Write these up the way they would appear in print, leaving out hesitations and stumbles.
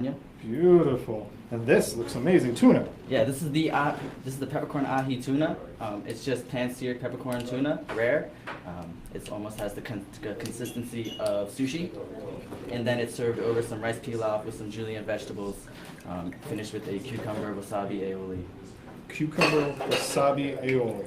Yeah. Beautiful. And this looks amazing. Tuna. Yeah, this is the peppercorn ahi tuna. It's just pan-seared peppercorn tuna, rare. It almost has the consistency of sushi, and then it's served over some rice pilaf with some julienne vegetables, finished with a cucumber wasabi aioli. Cucumber wasabi aioli.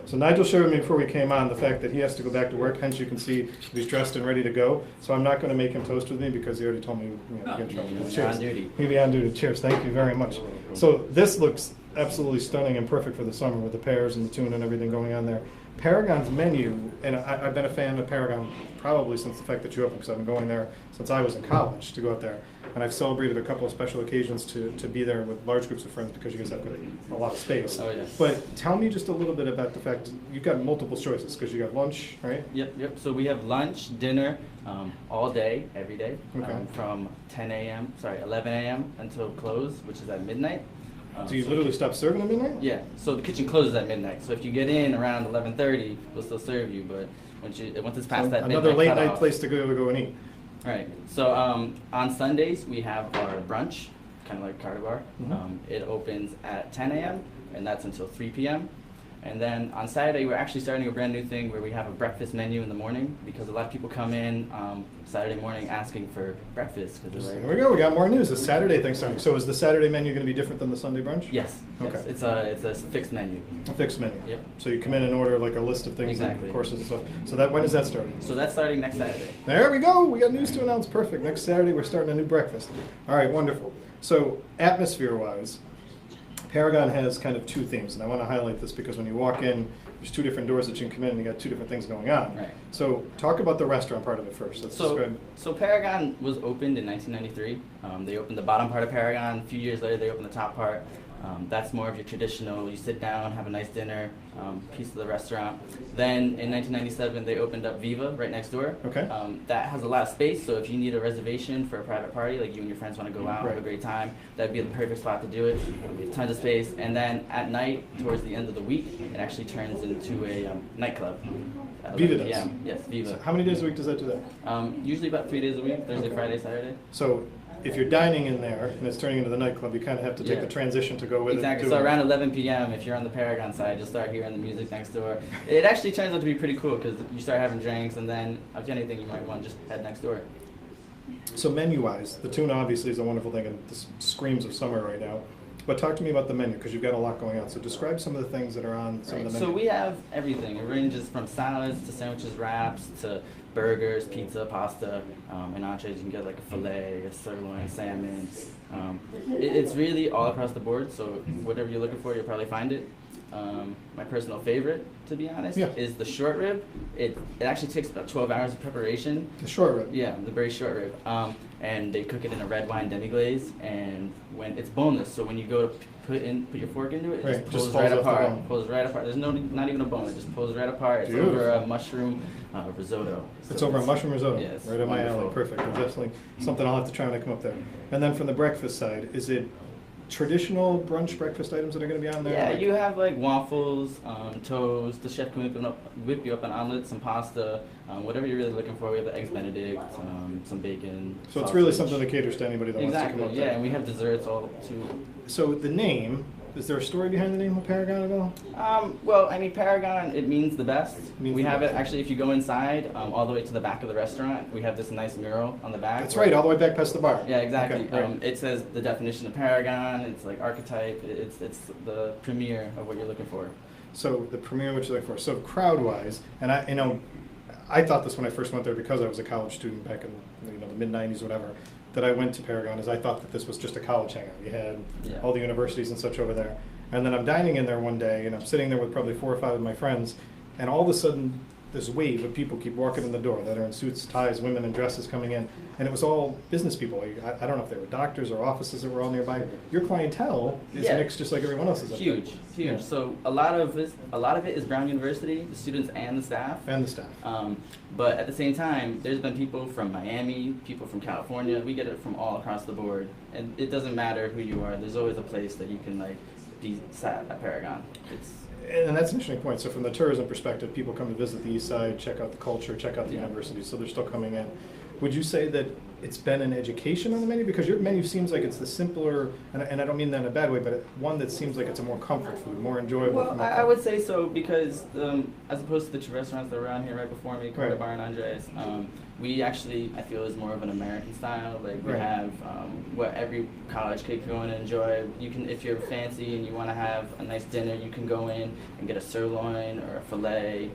So Nigel showed me before we came on the fact that he has to go back to work, hence you can see he's dressed and ready to go. So I'm not going to make him toast with me because he already told me to get in trouble. Cheers. On duty. He'll be on duty. Cheers. Thank you very much. So this looks absolutely stunning and perfect for the summer with the pears and the tuna and everything going on there. Paragon's menu, and I've been a fan of Paragon probably since the fact that you opened, because I've been going there since I was in college to go out there. And I've celebrated a couple of special occasions to be there with large groups of friends because you guys have a lot of space. Oh, yes. But tell me just a little bit about the fact you've got multiple choices because you got lunch, right? Yep. So we have lunch, dinner, all day, every day, Okay. from 11 a.m. until close, which is at midnight. So you literally stop serving at midnight? Yeah. So the kitchen closes at midnight. So if you get in around 11:30, we'll still serve you. But once it's past that midnight another late night cutoff, place to go and eat. Right. So on Sundays we have our brunch, kind of like Carter Bar. Mhm. It opens at 10 a.m. and that's until 3 p.m. And then on Saturday we're actually starting a brand new thing where we have a breakfast menu in the morning because a lot of people come in Saturday morning asking for breakfast. There we go. We got more news. The Saturday thing starting. So is the Saturday menu going to be different than the Sunday brunch? Yes. Okay. Yes. It's a fixed menu. A fixed menu. Yep. So you come in and order like a list of things, Exactly. and courses and stuff. So when is that starting? So that's starting next Saturday. There we go. We got news to announce. Perfect. Next Saturday we're starting a new breakfast. All right, wonderful. So atmosphere-wise, Paragon has kind of two themes, and I want to highlight this because when you walk in, there's two different doors that you can come in, and you got two different things going on. Right. So talk about the restaurant part of it first. Let's describe. So Paragon was opened in 1993. They opened the bottom part of Paragon. A few years later, they opened the top part. That's more of your traditional, you sit down, have a nice dinner, piece of the restaurant. Then in 1997, they opened up Viva right next door. Okay. That has a lot of space, so if you need a reservation for a private party, like you and your friends want to go out, Right. have a great time, that'd be the perfect spot to do it. Tons of space. And then at night, towards the end of the week, it actually turns into a nightclub. Viva does? Yeah, yes, Viva. So how many days a week does that do that? Usually about 3 days a week, Thursday, Friday, Saturday. So if you're dining in there and it's turning into the nightclub, you kind of have to take Yeah. the transition to go with Exactly. it. So around 11 p.m., if you're on the Paragon side, you'll start hearing the music next door. It actually turns out to be pretty cool because you start having drinks, and then if anything, you might want to just head next door. So menu-wise, the tuna obviously is a wonderful thing, and this screams of summer right now. But talk to me about the menu, because you've got a lot going on. So describe some of the things that are on some of the menu. So we have everything. It ranges from salads to sandwiches, wraps, to burgers, pizza, pasta, and entrees. You can get like a filet, a sirloin, salmon. It's really all across the board, so whatever you're looking for, you'll probably find it. My personal favorite, to be honest, Yeah. is the short rib. It actually takes about 12 hours of preparation. The short rib. Yeah, the very short rib. And they cook it in a red wine demi-glaze, and when it's boneless, so when you go to put your fork into it, Right, it just just pulls falls right off the apart. bone. Pulls right apart. There's not even a bone. It just pulls right apart. It's Beautiful. over a mushroom risotto. It's So over a mushroom risotto. Yeah, it's right on my alley. wonderful. Perfect. That's definitely something I'll have to try when I come up there. And then from the breakfast side, is it traditional brunch breakfast items that are going to be on there? Yeah, Like- you have like waffles, toast. The chef can whip you up an omelet, some pasta, whatever you're really looking for. We have the eggs Benedict, some bacon. So it's really sausage. something that caters to anybody that wants to come Exactly. up Yeah, there. and we have desserts all too. So the name, is there a story behind the name of Paragon at all? Well, I mean, Paragon, it means the best. Means We the have best. it, actually, if you go inside, all the way to the back of the restaurant, we have this nice mural on the back. That's right, all the way back past the bar. Yeah, exactly. Okay, right. It says the definition of Paragon, it's like archetype, it's the premiere of what you're looking for. So the premiere, which you're looking for. So crowd-wise, and I thought this when I first went there because I was a college student back in the mid '90s, whatever. That I went to Paragon is I thought that this was just a college hangout. You had Yeah. all the universities and such over there, and then I'm dining in there one day, and I'm sitting there with probably 4 or 5 of my friends, and all of a sudden this wave of people keep walking in the door that are in suits, ties, women in dresses coming in, and it was all business people. I don't know if they were doctors or offices that were all nearby. Your clientele is Yeah. mixed just like everyone else's. up there. Huge. Yeah. So a lot of it is Brown University, the students and the staff. And the staff. But at the same time, there's been people from Miami, people from California. We get it from all across the board, and it doesn't matter who you are. There's always a place that you can like be sat at Paragon. And that's an interesting point. So from the tourism perspective, people come to visit the east side, check out the culture, check out the Yeah. university, so they're still coming in. would you say that it's been an education on the menu? Because your menu seems like it's the simpler, and I don't mean that in a bad way, but one that seems like it's a more comfort food, more enjoyable. Well, I would say so because as opposed to the two restaurants that are around here right before me, Carter Right. Bar and Andres, we actually, I feel, is more of an American style. Like we Right. have what every college kid can go in and enjoy. You can, if you're fancy and you want to have a nice dinner, you can go in and get a sirloin or a fillet.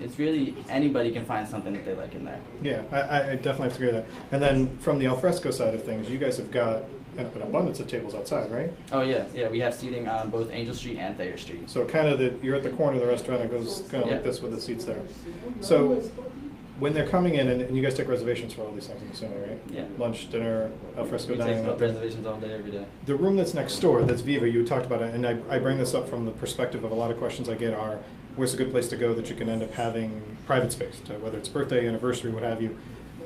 It's really, anybody can find something that they like in there. Yeah, I definitely have to agree with that. And then from the alfresco side of things, you guys have got an abundance of tables outside, right? Oh yeah, we have seating on both Angel Street and Thayer Street. So kind of you're at the corner of the restaurant, it goes kind of Yeah. like this with the seats there. So when they're coming in, and you guys take reservations for all these things, I'm assuming, right? Yeah. Lunch, dinner, alfresco We dining. take reservations all day, every day. The room that's next door, that's Viva, you talked about it, and I bring this up from the perspective of a lot of questions I get are, where's a good place to go that you can end up having private space, whether it's birthday, anniversary, what have you.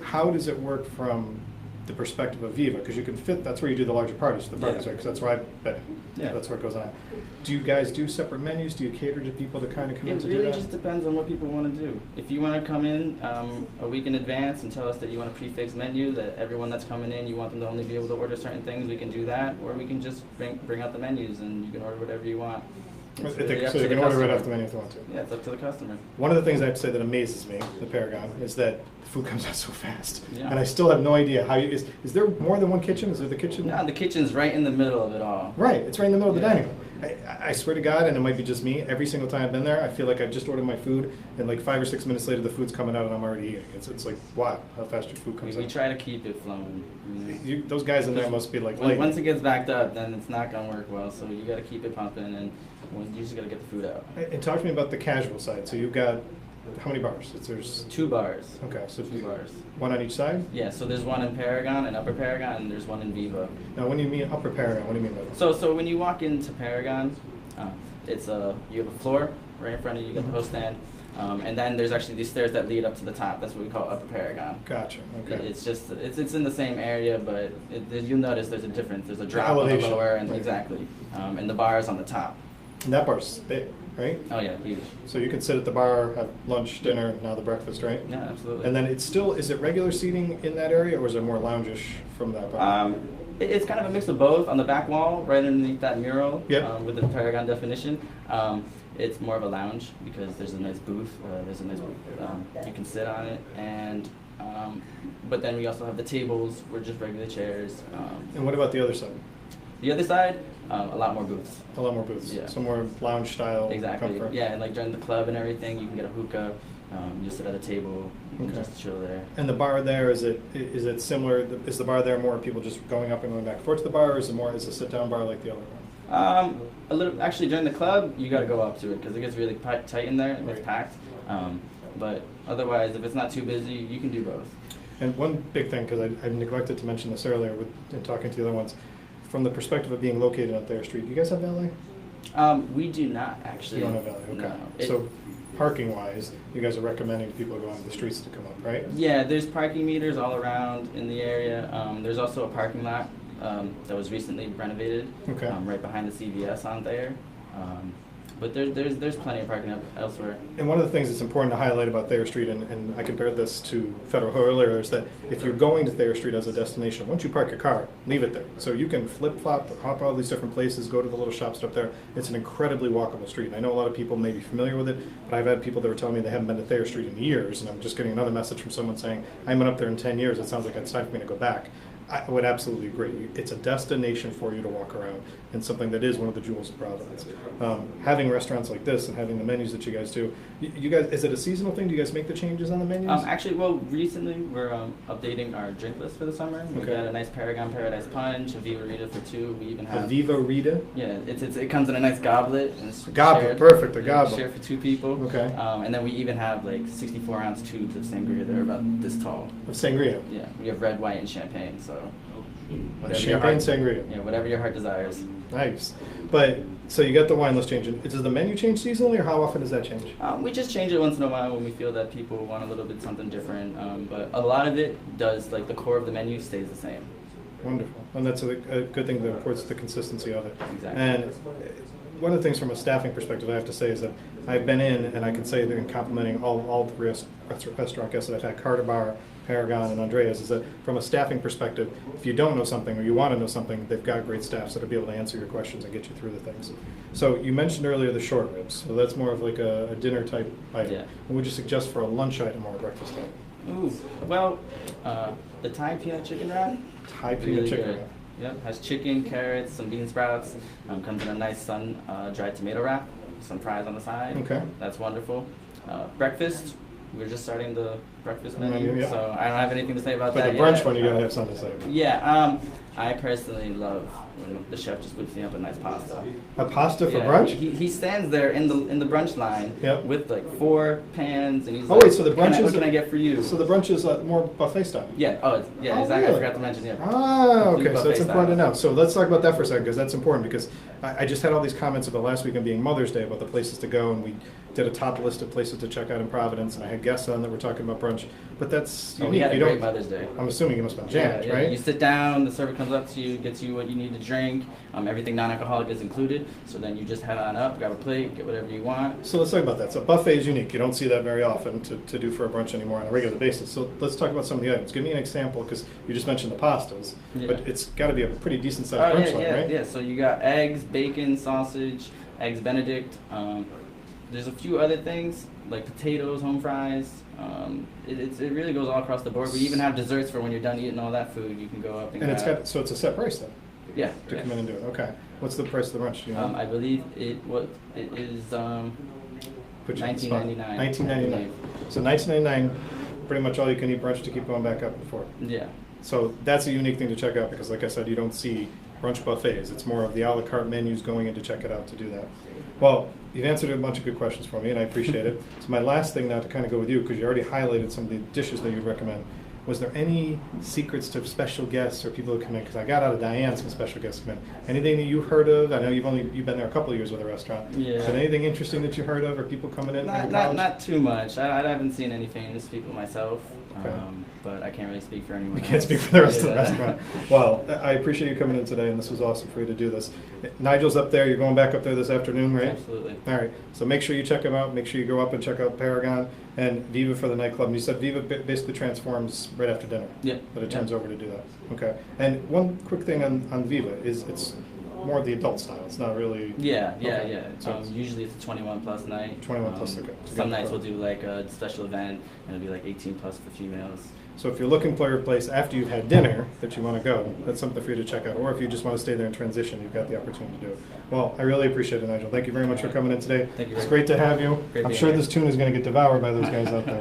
How does it work from the perspective of Viva? Because you can fit, that's where you do the larger parties, the parties, Yeah. right? Because that's where I've been. Yeah. That's where it goes on. Do you guys do separate menus? Do you cater to people to kind of come in It to do really that? just depends on what people want to do. If you want to come in a week in advance and tell us that you want a prefix menu, that everyone that's coming in, you want them to only be able to order certain things, we can do that. Or we can just bring out the menus and you can order whatever you want. It's really up So to you the can order right customer. off the menu if you want to. Yeah, it's up to the customer. One of the things I have to say that amazes me, the Paragon, is that the food comes out so fast. Yeah. And I still have no idea how is there more than one kitchen? Is there the kitchen? No, the kitchen's right in the middle of it all. Right, it's right in the middle of the Yeah. dining room. I swear to God, and it might be just me, every single time I've been there, I feel like I just ordered my food, and like 5 or 6 minutes later, the food's coming out and I'm already eating. It's like, wow, how fast your food comes We out. try to keep it flowing. Those guys in there must be like, Once it gets backed up, then it's not going to work well. So you got to keep it pumping and you just got to get the food out. And talk to me about the casual side. So you've got, how many bars? There's 2 bars. Okay, so 2 bars. one on each side? Yeah, so there's one in Paragon, and Upper Paragon, and there's one in Viva. Now, when you mean upper Paragon, what do you mean by that? So when you walk into Paragon, it's you have a floor right in front of you, you got the host stand, and then there's actually these stairs that lead up to the top. That's what we call Upper Paragon. Gotcha, okay. It's just it's in the same area, but you'll notice there's a difference. There's a drop on the Elevation. lower, and Right. exactly, and the bar is on the top. And that bar's big, right? Oh yeah, huge. So you can sit at the bar, have lunch, dinner, now the breakfast, right? Yeah, absolutely. And then it's still, is it regular seating in that area, or is it more loungish from that bar? It's kind of a mix of both. On the back wall, right underneath that mural, Yep. with the Paragon definition, it's more of a lounge because there's a nice booth. You can sit on it, and but then we also have the tables. We're just regular chairs. And what about the other side? The other side, a lot more booths. A lot more booths, Yeah. so more lounge style Exactly. comfort. Yeah, and like during the club and everything, you can get a hookah. You sit at a table and Okay. just chill there. And the bar there, is it similar, is the bar there more people just going up and going back and forth to the bar, or is it more, is it a sit-down bar like the other one? A little. Actually, during the club, you got to go up to it because it gets really tight in there. It gets Right. packed. But otherwise, if it's not too busy, you can do both. And one big thing, because I neglected to mention this earlier in talking to the other ones, from the perspective of being located on Thayer Street, do you guys have valet? We do not actually. You don't have valet, okay. No. So parking-wise, you guys are recommending people go onto the streets to come up, right? Yeah, there's parking meters all around in the area. There's also a parking lot that was recently renovated. Okay. Right behind the CVS on there. But there's plenty of parking elsewhere. And one of the things that's important to highlight about Thayer Street, and I compared this to Federal Hill earlier, is that if you're going to Thayer Street as a destination, once you park your car, leave it there. So you can flip-flop, hop all these different places, go to the little shops up there. It's an incredibly walkable street. And I know a lot of people may be familiar with it, but I've had people that were telling me they haven't been to Thayer Street in years, and I'm just getting another message from someone saying, I haven't been up there in 10 years, it sounds like it's time for me to go back. I would absolutely agree. It's a destination for you to walk around, and something that is one of the jewels of Providence. Having restaurants like this and having the menus that you guys do, you guys, is it a seasonal thing? Do you guys make the changes on the menus? Actually, well, recently we're updating our drink list for the summer. We Okay. got a nice Paragon Paradise Punch, a Viva Rita for 2. We even A have Viva Rita? Yeah, it comes in a nice goblet. And it's Goblet, shared. perfect, a Yeah, goblet. Share for 2 people. Okay. And then we even have like 64-ounce tubes of sangria that are about this tall. Of sangria? Yeah, we have red, white, and champagne. So whatever your Champagne heart- sangria? Yeah, whatever your heart desires. Nice. But, so you got the wine list changing. Does the menu change seasonally, or how often does that change? We just change it once in a while when we feel that people want a little bit something different. But a lot of it does, like the core of the menu stays the same. Wonderful. And that's a good thing that reports the consistency of it. Exactly. And one of the things from a staffing perspective I have to say is that I've been in, and I can say that in complimenting all the restaurant guests that I've had, Carter Bar, Paragon and Andreas, is that from a staffing perspective, if you don't know something or you want to know something, they've got great staffs that'll be able to answer your questions and get you through the things. So you mentioned earlier the short ribs, so that's more of like a dinner type item. Yeah. What would you suggest for a lunch item or a breakfast item? Ooh, well, the Thai peanut chicken wrap. Thai peanut chicken good. wrap. Yep, has chicken, carrots, some bean sprouts. Comes in a nice dried tomato wrap, some fries on the side. Okay. That's wonderful. Breakfast. We're just starting the breakfast menu, Yeah. so I don't have anything to say about But that the brunch yet. one, you gotta have something to say about. Yeah, I personally love when the chef just whips me up a nice pasta. A pasta for Yeah, brunch? He stands there in the brunch line Yep. with like 4 pans, and he's Oh like, wait, so the brunch what is can I get for you? So the brunch is more buffet style. Yeah. Oh, yeah. Oh, Exactly. really? I forgot to mention. Yeah. Ah, Complete okay, so buffet that's important to style. know. So let's talk about that for a second, because that's important, because I just had all these comments about last weekend being Mother's Day, about the places to go, and we did a top list of places to check out in Providence, and I had guests on that were talking about brunch, but that's Oh, unique. we had a You great don't, Mother's Day. I'm assuming you must have been jammed, Yeah. right? You sit down, the server comes up to you, gets you what you need to drink. Everything non-alcoholic is included. So then you just head on up, grab a plate, get whatever you want. So let's talk about that. So buffet is unique. You don't see that very often to do for a brunch anymore on a regular basis. So let's talk about some of the items. Give me an example, because you just mentioned the pastas, Yeah. but it's got to be a pretty decent sized Oh brunch yeah, line, yeah, right? yeah. So you got eggs, bacon, sausage, eggs Benedict. There's a few other things like potatoes, home fries. It really goes all across the board. We even have desserts for when you're done eating all that food. You can go up and And it's grab. got, so it's a set price then, Yeah. to yeah. come in and do it. Okay. What's the price of the brunch? Do you know? I believe it is Put you on the spot. $19.99. $19.99. So $19.99, pretty much all you can eat brunch to keep going back up and forth. Yeah. So that's a unique thing to check out, because like I said, you don't see brunch buffets. It's more of the a la carte menus going in to check it out to do that. Well, you've answered a bunch of good questions for me, and I appreciate it. So my last thing now to kind of go with you, because you already highlighted some of the dishes that you'd recommend. Was there any secrets to special guests or people who come in? Because I got out of Diane some special guests come in. Anything that you've heard of? I know you've been there a couple of years with the restaurant. Yeah. But anything interesting that you heard of, or people coming in from college? Not too much. I haven't seen any famous people myself, Okay. but I can't really speak for anyone We else. can't speak for the rest of the Yeah. restaurant. Well, I appreciate you coming in today, and this was awesome for you to do this. Nigel's up there. You're going back up there this afternoon, right? Absolutely. All right. So make sure you check him out. Make sure you go up and check out Paragon and Viva for the nightclub. And you said Viva basically transforms right after dinner. Yeah. But it turns over to do that. Okay. And one quick thing on Viva is it's more of the adult style. It's not really. Yeah. Okay. So Usually it's a 21 plus night. 21 plus, okay. Some nights we'll do like a special event, and it'll be like 18 plus for females. So if you're looking for a place after you've had dinner that you want to go, that's something for you to check out. Or if you just want to stay there and transition, you've got the opportunity to do it. Well, I really appreciate it, Nigel. Thank you very much for coming in today. Thank you It's very great to have you. Great I'm being sure here. this tune is going to get devoured by those guys out there.